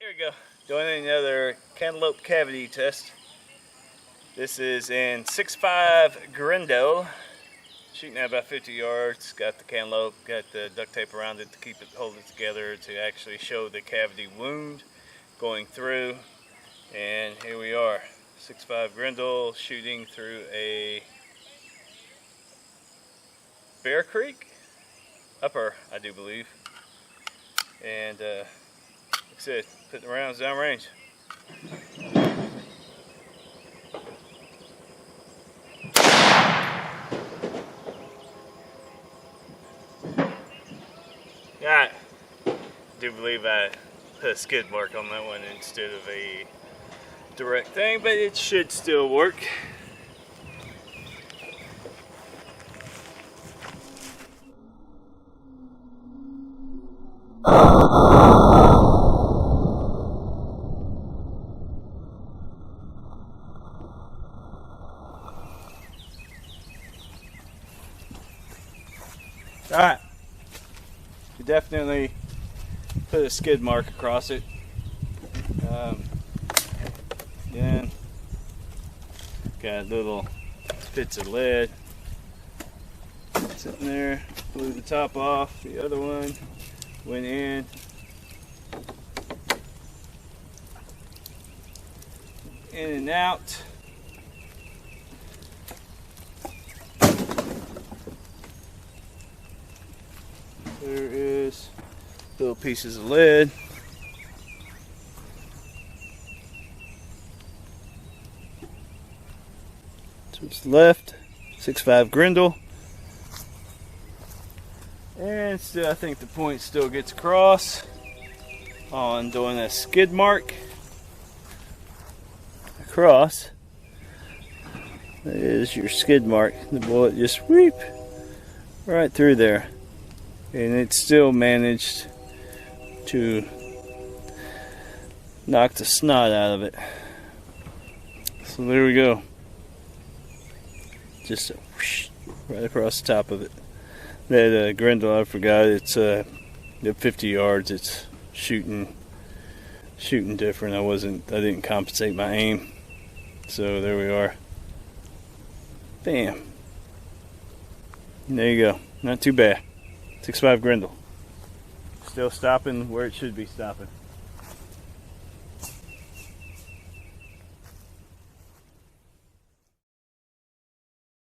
Here we go, doing another cantaloupe cavity test. This is in 6.5 Grendel, shooting at about 50 yards. Got the cantaloupe, got the duct tape around it to keep it, hold it together to actually show the cavity wound going through. And here we are, 6.5 Grendel, shooting through a Bear Creek, upper, I do believe. And like I said, putting the rounds down range. I do believe I put a skid mark on that one instead of a direct thing, but it should still work. Alright, you definitely put a skid mark across it. Then got little bits of lead sitting there. Blew the top off. The other one went in. In and out. There is little pieces of lead. So it's left, 6.5 Grendel. And still, I think the point still gets across on doing a skid mark across. That is your skid mark. The bullet just whoop right through there. And it still managed to knock the snot out of it. So there we go. Just whoosh, right across the top of it. That Grendel, I forgot, it's at 50 yards. It's shooting different. I didn't compensate my aim. So there we are. Bam. And there you go. Not too bad. 6.5 Grendel. Still stopping where it should be stopping.